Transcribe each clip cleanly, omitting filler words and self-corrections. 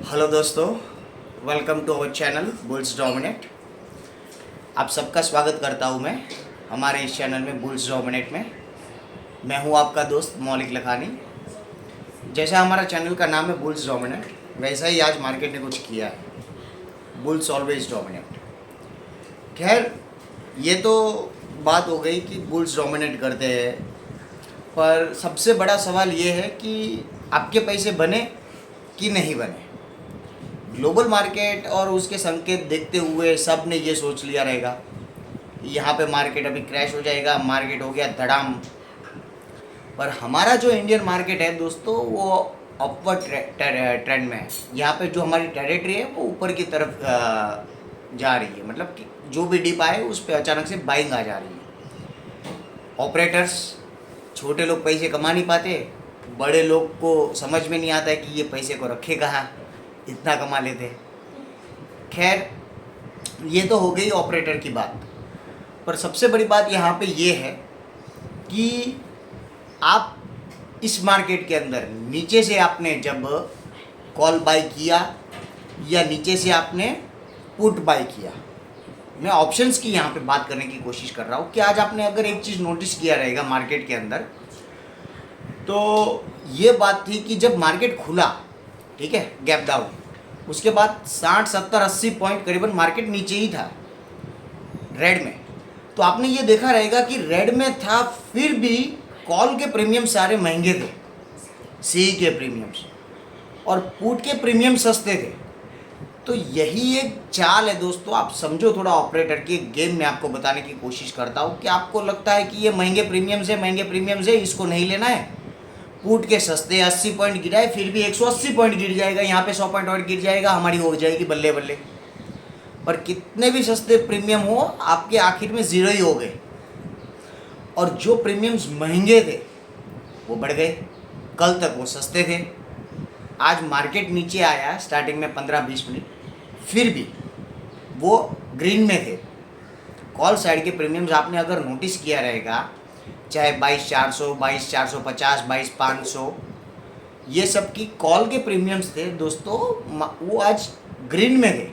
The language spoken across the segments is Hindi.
हेलो दोस्तों, welcome to our channel Bulls Dominate. आप सबका स्वागत करता हूं मैं हमारे इस चैनल में बुल्स डोमिनेट में। मैं हूं आपका दोस्त मौलिक लखानी। जैसा हमारा चैनल का नाम है बुल्स डोमिनेट, वैसा ही आज मार्केट ने कुछ किया है, बुल्स ऑलवेज डोमिनेट। खैर, ये तो बात हो गई कि बुल्स डोमिनेट करते हैं, पर सबसे बड़ा सवाल ये है कि आपके पैसे बने कि नहीं बने। ग्लोबल मार्केट और उसके संकेत देखते हुए सब ने ये सोच लिया रहेगा यहाँ पे मार्केट अभी क्रैश हो जाएगा, मार्केट हो गया धड़ाम। पर हमारा जो इंडियन मार्केट है दोस्तों, वो अपवर्ड ट्रेंड में है। यहाँ पे जो हमारी टेरिटरी है वो ऊपर की तरफ जा रही है, मतलब कि जो भी डिप आए उस पर अचानक से बाइंग आ जा रही है। ऑपरेटर्स, छोटे लोग पैसे कमा नहीं पाते, बड़े लोग को समझ में नहीं आता है कि ये पैसे को रखे कहाँ, इतना कमा लेते हैं। खैर, ये तो हो गई ऑपरेटर की बात, पर सबसे बड़ी बात यहाँ पे ये है कि आप इस मार्केट के अंदर नीचे से आपने जब कॉल बाय किया या नीचे से आपने पुट बाय किया, मैं ऑप्शंस की यहाँ पे बात करने की कोशिश कर रहा हूँ कि आज आपने अगर एक चीज़ नोटिस किया रहेगा मार्केट के अंदर, तो ये बात थी कि जब मार्केट खुला, ठीक है, गैप डाउन, उसके बाद 60 70 80 पॉइंट करीबन मार्केट नीचे ही था रेड में। तो आपने ये देखा रहेगा कि रेड में था, फिर भी कॉल के प्रीमियम सारे महंगे थे, सी के प्रीमियम्स, और पुट के प्रीमियम सस्ते थे। तो यही एक चाल है दोस्तों, आप समझो थोड़ा ऑपरेटर की गेम में आपको बताने की कोशिश करता हूँ कि आपको लगता है कि ये महंगे प्रीमियम्स है, इसको नहीं लेना है। पुट के सस्ते 80 पॉइंट गिराए, फिर भी 180 पॉइंट गिर जाएगा, यहाँ पे 100 पॉइंट और गिर जाएगा, हमारी हो जाएगी बल्ले बल्ले। पर कितने भी सस्ते प्रीमियम हो, आपके आखिर में ज़ीरो ही हो गए। और जो प्रीमियम्स महंगे थे वो बढ़ गए, कल तक वो सस्ते थे। आज मार्केट नीचे आया स्टार्टिंग में 15-20 मिनट, फिर भी वो ग्रीन में थे। कॉल साइड के प्रीमियम्स आपने अगर नोटिस किया रहेगा, चाहे 22,400, 22,450, 22,500, ये सब की कॉल के प्रीमियम्स थे दोस्तों, वो आज ग्रीन में थे।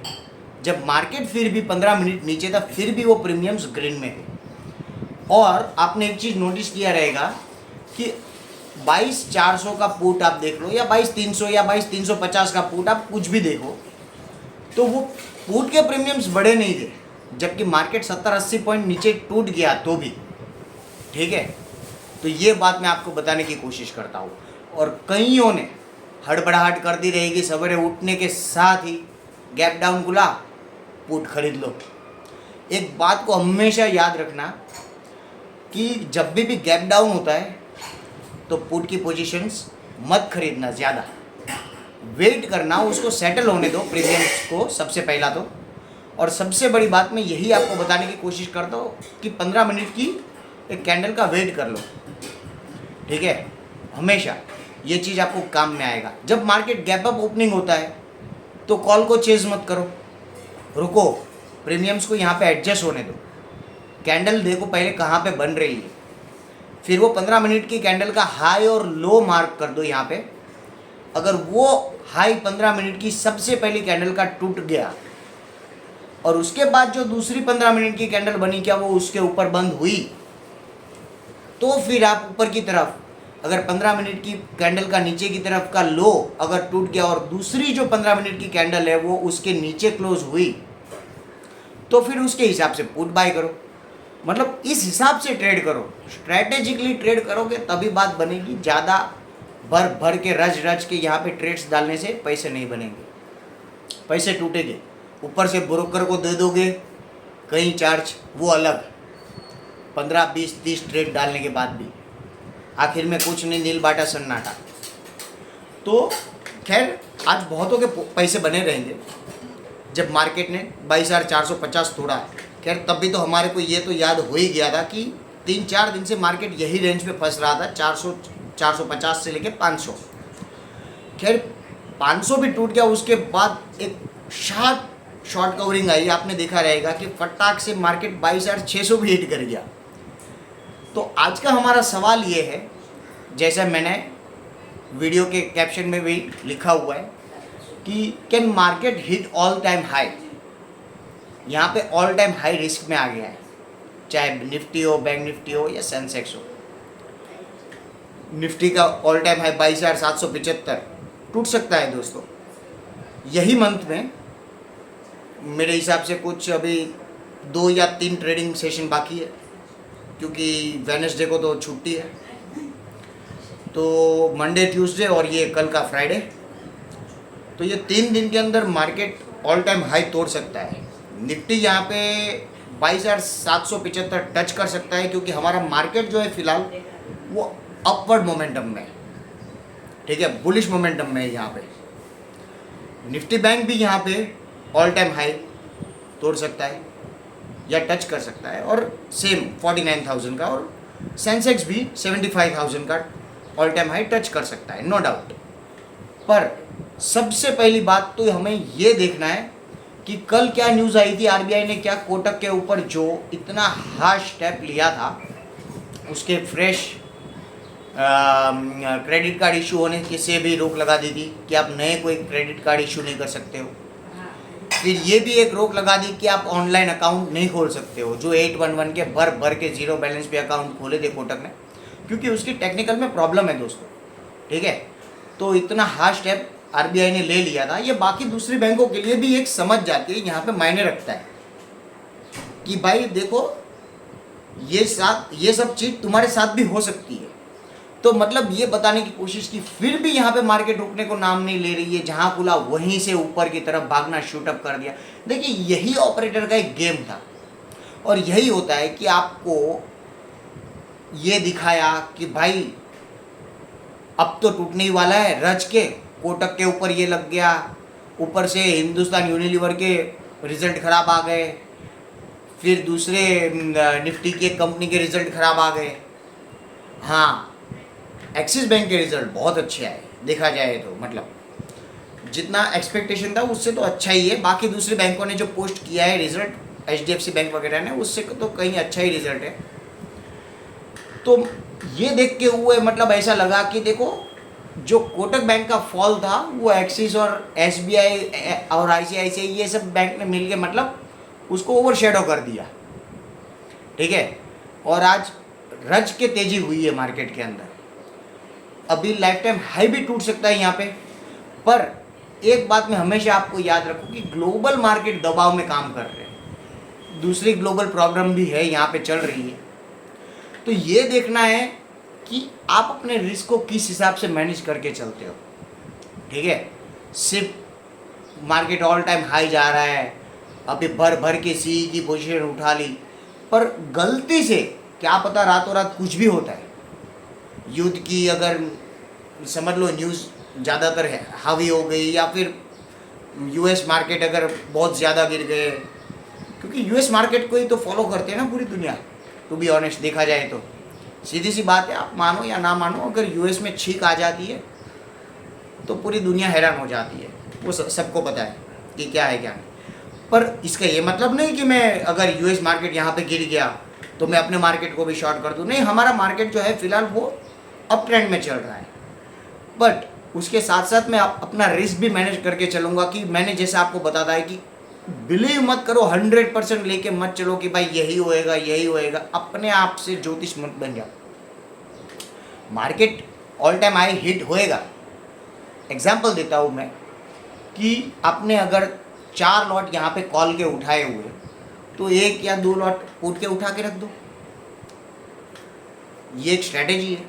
जब मार्केट फिर भी 15 मिनट नीचे था, फिर भी वो प्रीमियम्स ग्रीन में थे। और आपने एक चीज़ नोटिस किया रहेगा कि 22,400 का पुट आप देख लो, या 22,300 या 22,350 का पुट, आप कुछ भी देखो, तो वो पुट के प्रीमियम्स बड़े नहीं थे, जबकि मार्केट 70-80 पॉइंट नीचे टूट गया तो भी, ठीक है। तो ये बात मैं आपको बताने की कोशिश करता हूँ। और कईयों ने हड़बड़ाहट कर दी रहेगी, सवेरे उठने के साथ ही गैप डाउन खुला, पुट खरीद लो। एक बात को हमेशा याद रखना कि जब भी गैप डाउन होता है तो पुट की पोजीशंस मत खरीदना, ज़्यादा वेट करना, उसको सेटल होने दो प्रीमियम्स को सबसे पहला तो। और सबसे बड़ी बात मैं यही आपको बताने की कोशिश करता हूँ कि 15 मिनट की एक कैंडल का वेट कर लो, ठीक है। हमेशा ये चीज़ आपको काम में आएगा। जब मार्केट गैप अप ओपनिंग होता है तो कॉल को चेज मत करो, रुको, प्रीमियम्स को यहाँ पे एडजस्ट होने दो। कैंडल देखो पहले कहाँ पे बन रही है, फिर वो 15 मिनट की कैंडल का हाई और लो मार्क कर दो यहाँ पे। अगर वो हाई 15 मिनट की सबसे पहली कैंडल का टूट गया और उसके बाद जो दूसरी 15 मिनट की कैंडल बनी, क्या वो उसके ऊपर बंद हुई, तो फिर आप ऊपर की तरफ, अगर 15 मिनट की कैंडल का नीचे की तरफ का लो अगर टूट गया और दूसरी जो 15 मिनट की कैंडल है वो उसके नीचे क्लोज हुई, तो फिर उसके हिसाब से पुट बाय करो। मतलब इस हिसाब से ट्रेड करो, स्ट्रैटेजिकली ट्रेड करोगे तभी बात बनेगी। ज़्यादा भर भर के रज रज के यहाँ पे ट्रेड्स डालने से पैसे नहीं बनेंगे, पैसे टूटेंगे। ऊपर से ब्रोकर को दे दोगे कहीं चार्ज, वो अलग, 15 20 30 ट्रेड डालने के बाद भी आखिर में कुछ नहीं, नील बाटा सन्नाटा। तो खैर, आज बहुतों के पैसे बने रहेंगे। जब मार्केट ने 22,450 तोड़ा, खैर तब भी तो हमारे को ये तो याद हो ही गया था कि 3-4 दिन से मार्केट यही रेंज पे फंस रहा था, 400 450 से लेके 500। खैर 500 भी टूट गया, उसके बाद एक शॉर्ट कवरिंग आई, आपने देखा रहेगा कि फटाक से मार्केट 22,600 भी हिट कर गया। तो आज का हमारा सवाल ये है, जैसा मैंने वीडियो के कैप्शन में भी लिखा हुआ है कि can market hit all time high. यहाँ पे ऑल टाइम हाई रिस्क में आ गया है, चाहे निफ्टी हो, बैंक निफ्टी हो या सेंसेक्स हो। निफ्टी का ऑल टाइम हाई 22,775 टूट सकता है दोस्तों। यही मंथ में मेरे हिसाब से कुछ अभी 2 या 3 ट्रेडिंग सेशन बाकी है, क्योंकि वेडनेसडे को तो छुट्टी है, तो मंडे, ट्यूसडे और ये कल का फ्राइडे, तो ये 3 दिन के अंदर मार्केट ऑल टाइम हाई तोड़ सकता है। निफ्टी यहाँ पे 22,775 टच कर सकता है, क्योंकि हमारा मार्केट जो है फिलहाल वो अपवर्ड मोमेंटम में, ठीक है, बुलिश मोमेंटम में है। यहाँ पे निफ्टी बैंक भी यहाँ पे ऑल टाइम हाई तोड़ सकता है या टच कर सकता है, और सेम 49,000 का, और सेंसेक्स भी 75,000 का ऑल टाइम हाई टच कर सकता है, नो डाउट। पर सबसे पहली बात तो हमें ये देखना है कि कल क्या न्यूज़ आई थी, आरबीआई ने क्या कोटक के ऊपर जो इतना हार्श स्टेप लिया था, उसके फ्रेश क्रेडिट कार्ड इशू होने के से भी रोक लगा दी थी कि आप नए कोई क्रेडिट कार्ड इशू नहीं कर सकते हो। फिर ये भी एक रोक लगा दी कि आप ऑनलाइन अकाउंट नहीं खोल सकते हो, जो 811 के भर के जीरो बैलेंस पे अकाउंट खोले थे कोटक ने, क्योंकि उसकी टेक्निकल में प्रॉब्लम है दोस्तों, ठीक है। तो इतना हार्श स्टेप आरबीआई ने ले लिया था। ये बाकी दूसरी बैंकों के लिए भी एक समझ जाती है, यहाँ पे मायने रखता है कि भाई देखो ये सब चीज़ तुम्हारे साथ भी हो सकती है। तो मतलब ये बताने की कोशिश की, फिर भी यहाँ पे मार्केट रुकने को नाम नहीं ले रही है, जहाँ खुला वहीं से ऊपर की तरफ भागना शूट अप कर दिया। देखिए यही ऑपरेटर का एक गेम था, और यही होता है कि आपको ये दिखाया कि भाई अब तो टूटने ही वाला है, रज के कोटक के ऊपर ये लग गया, ऊपर से हिंदुस्तान यूनिलीवर के रिजल्ट खराब आ गए, फिर दूसरे निफ्टी की एक कंपनी के रिजल्ट खराब आ गए। हाँ, एक्सिस बैंक के रिजल्ट बहुत अच्छे आए देखा जाए तो, मतलब जितना एक्सपेक्टेशन था उससे तो अच्छा ही है। बाकी दूसरे बैंकों ने जो पोस्ट किया है रिजल्ट, एचडीएफसी बैंक वगैरह ने, उससे तो कहीं अच्छा ही रिजल्ट है। तो ये देख के हुए मतलब ऐसा लगा कि देखो जो कोटक बैंक का फॉल था वो एक्सिस और एसबीआई और आईसीआईसीआई ये सब बैंक ने मिलके मतलब उसको ओवरशैडो कर दिया, ठीक है। और आज रज के तेजी हुई है मार्केट के अंदर, अभी लाइफ टाइम हाई भी टूट सकता है यहाँ पे। पर एक बात मैं हमेशा आपको याद रखूँ कि ग्लोबल मार्केट दबाव में काम कर रहे हैं, दूसरी ग्लोबल प्रॉब्लम भी है यहाँ पे चल रही है। तो ये देखना है कि आप अपने रिस्क को किस हिसाब से मैनेज करके चलते हो, ठीक है। सिर्फ मार्केट ऑल टाइम हाई जा रहा है, अभी भर के सी की पोजीशन उठा ली, पर गलती से क्या पता रातों रात कुछ भी होता है। युद्ध की अगर समझ लो न्यूज़ ज़्यादातर है हावी हो गई, या फिर यूएस मार्केट अगर बहुत ज़्यादा गिर गए, क्योंकि यूएस मार्केट को ही तो फॉलो करते हैं ना पूरी दुनिया, टू बी ऑनेस्ट देखा जाए तो। सीधी सी बात है, आप मानो या ना मानो, अगर यूएस में छींक आ जाती है तो पूरी दुनिया हैरान हो जाती है, वो सबको पता है कि क्या है क्या नहीं। पर इसका ये मतलब नहीं कि मैं अगर यूएस मार्केट यहाँ पे गिर गया तो मैं अपने मार्केट को भी शॉर्ट कर दूँ, नहीं। हमारा मार्केट जो है फिलहाल वो अप ट्रेंड में चल रहा है, बट उसके साथ साथ मैं अपना रिस्क भी मैनेज करके चलूँगा। कि मैंने जैसे आपको बताता है कि बिलीव मत करो, 100% लेके मत चलो कि भाई यही होएगा यही होएगा, अपने आप से ज्योतिष मत बन जाओ। Market all time high hit होएगा। एग्जाम्पल देता हूँ मैं कि आपने अगर 4 लॉट यहाँ पे कॉल के उठाए हुए, तो 1 या 2 लॉट पुट के उठा के रख दो, ये एक स्ट्रैटेजी है।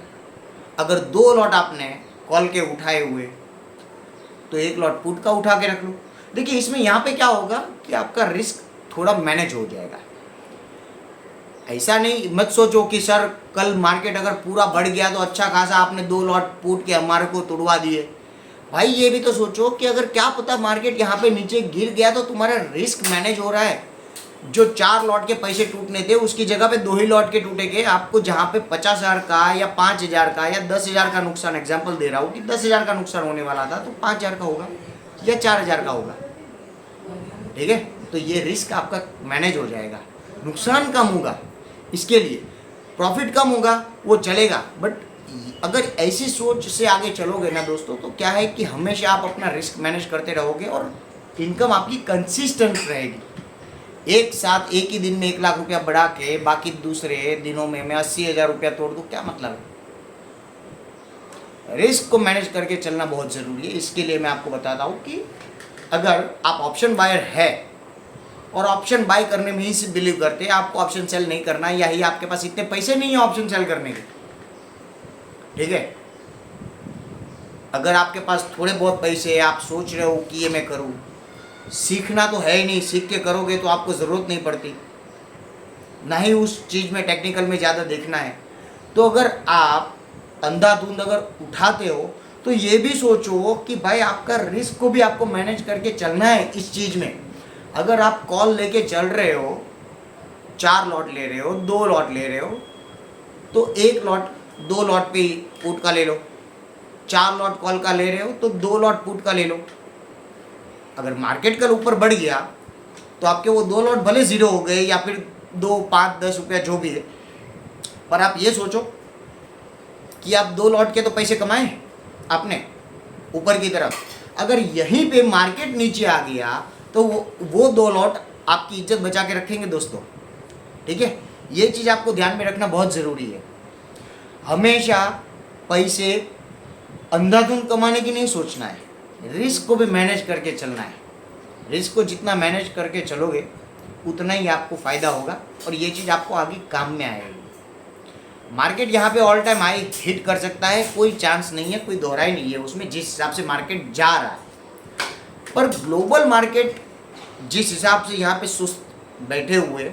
अगर 2 लॉट आपने कॉल के उठाए हुए तो 1 लॉट पुट का उठा के रख लो। देखिए इसमें यहाँ पे क्या होगा कि आपका रिस्क थोड़ा मैनेज हो जाएगा। ऐसा नहीं मत सोचो कि सर कल मार्केट अगर पूरा बढ़ गया तो अच्छा खासा आपने 2 लॉट पुट के हमारे को तुड़वा दिए। भाई ये भी तो सोचो कि अगर क्या पता मार्केट यहाँ पे नीचे गिर गया तो तुम्हारा रिस्क मैनेज हो रहा है। जो 4 लॉट के पैसे टूटने थे उसकी जगह पे 2 ही लॉट के टूटेंगे। आपको जहाँ पे 50,000 का या 5,000 का या 10,000 का नुकसान, एग्जाम्पल दे रहा हूँ कि 10,000 का नुकसान होने वाला था, तो 5,000 का होगा या 4,000 का होगा, ठीक है। तो ये रिस्क आपका मैनेज हो जाएगा, नुकसान कम होगा, इसके लिए प्रॉफिट कम होगा, वो चलेगा। बट अगर ऐसी सोच से आगे चलोगे ना दोस्तों, तो क्या है कि हमेशा आप अपना रिस्क मैनेज करते रहोगे और इनकम आपकी कंसिस्टेंट रहेगी। एक साथ एक ही दिन में 1 लाख रुपया बढ़ा के बाकी दूसरे दिनों में मैं 80,000 रुपया तोड़ दूँ, क्या मतलब है? रिस्क को मैनेज करके चलना बहुत ज़रूरी है। इसके लिए मैं आपको बताता हूँ कि अगर आप ऑप्शन बायर है और ऑप्शन बाय करने में ही से बिलीव करते हैं, आपको ऑप्शन सेल नहीं करना है, या ही आपके पास इतने पैसे नहीं है ऑप्शन सेल करने के, ठीक है? अगर आपके पास थोड़े बहुत पैसे है, आप सोच रहे हो कि ये मैं करूँ, सीखना तो है ही नहीं, सीख के करोगे तो आपको ज़रूरत नहीं पड़ती, ना ही उस चीज़ में टेक्निकल में ज़्यादा देखना है। तो अगर आप अंधाधुंध अगर उठाते हो तो ये भी सोचो कि भाई आपका रिस्क को भी आपको मैनेज करके चलना है इस चीज़ में। अगर आप कॉल लेके चल रहे हो, 4 लॉट ले रहे हो, 2 लॉट ले रहे हो, तो 1 लॉट 2 लॉट पे पुट का ले लो, 4 लॉट कॉल का ले रहे हो तो 2 लॉट पुट का ले लो। अगर मार्केट कल ऊपर बढ़ गया तो आपके वो 2 लॉट भले ज़ीरो हो गए, या फिर 2, 5, 10 रुपया जो भी है, पर आप ये सोचो कि आप 2 लॉट के तो पैसे कमाए आपने ऊपर की तरफ। अगर यहीं पे मार्केट नीचे आ गया तो वो 2 लॉट आपकी इज्जत बचा के रखेंगे दोस्तों, ठीक है? ये चीज़ आपको ध्यान में रखना बहुत ज़रूरी है। हमेशा पैसे अंधाधुंध कमाने की नहीं सोचना है, रिस्क को भी मैनेज करके चलना है। रिस्क को जितना मैनेज करके चलोगे उतना ही आपको फ़ायदा होगा और ये चीज़ आपको आगे काम में आएगी। मार्केट यहाँ पे ऑल टाइम हाई हिट कर सकता है, कोई चांस नहीं है, कोई दोहराई नहीं है उसमें, जिस हिसाब से मार्केट जा रहा है। पर ग्लोबल मार्केट जिस हिसाब से यहाँ पे सुस्त बैठे हुए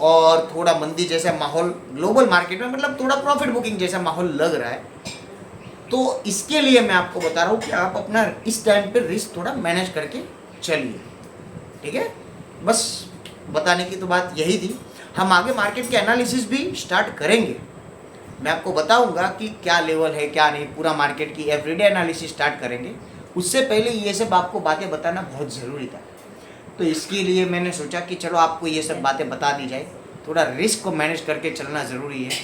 और थोड़ा मंदी जैसा माहौल ग्लोबल मार्केट में, मतलब थोड़ा प्रॉफिट बुकिंग जैसा माहौल लग रहा है, तो इसके लिए मैं आपको बता रहा हूँ कि आप अपना इस टाइम पे रिस्क थोड़ा मैनेज करके चलिए, ठीक है? बस बताने की तो बात यही थी। हम आगे मार्केट के एनालिसिस भी स्टार्ट करेंगे, मैं आपको बताऊंगा कि क्या लेवल है क्या नहीं, पूरा मार्केट की एवरीडे एनालिसिस स्टार्ट करेंगे। उससे पहले ये सब आपको बातें बताना बहुत ज़रूरी था, तो इसके लिए मैंने सोचा कि चलो आपको ये सब बातें बता दी जाए। थोड़ा रिस्क को मैनेज करके चलना ज़रूरी है।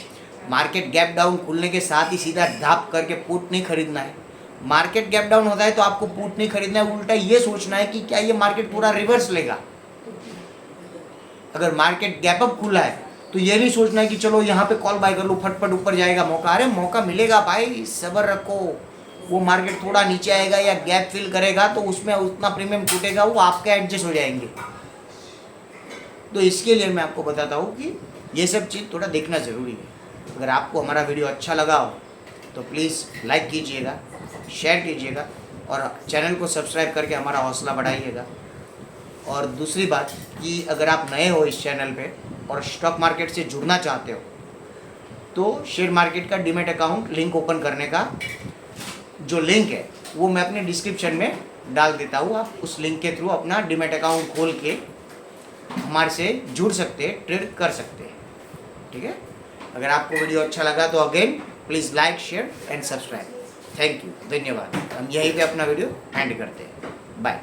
मार्केट गैप डाउन खुलने के साथ ही सीधा धाप करके पुट नहीं खरीदना है। मार्केट गैप डाउन होता है तो आपको पुट नहीं खरीदना है, उल्टा ये सोचना है कि क्या ये मार्केट पूरा रिवर्स लेगा। अगर मार्केट गैप अप खुला है तो ये नहीं सोचना है कि चलो यहाँ पे कॉल बाय कर लो, फटफट ऊपर जाएगा मौका। अरे मौका मिलेगा भाई, सब्र रखो। वो मार्केट थोड़ा नीचे आएगा या गैप फिल करेगा तो उसमें उतना प्रीमियम टूटेगा, वो आपके एडजस्ट हो जाएंगे। तो इसके लिए मैं आपको बताता हूँ कि ये सब चीज़ थोड़ा देखना ज़रूरी है। अगर आपको हमारा वीडियो अच्छा लगा हो तो प्लीज़ लाइक कीजिएगा, शेयर कीजिएगा और चैनल को सब्सक्राइब करके हमारा हौसला बढ़ाइएगा। और दूसरी बात कि अगर आप नए हो इस चैनल पे और स्टॉक मार्केट से जुड़ना चाहते हो तो शेयर मार्केट का डीमैट अकाउंट लिंक ओपन करने का जो लिंक है वो मैं अपने डिस्क्रिप्शन में डाल देता हूँ। आप उस लिंक के थ्रू अपना डीमैट अकाउंट खोल के हमारे से जुड़ सकते हैं, ट्रेड कर सकते हैं, ठीक है? अगर आपको वीडियो अच्छा लगा तो again please like, share and subscribe. Thank you, धन्यवाद। हम यहीं पे अपना वीडियो एंड करते हैं। बाय।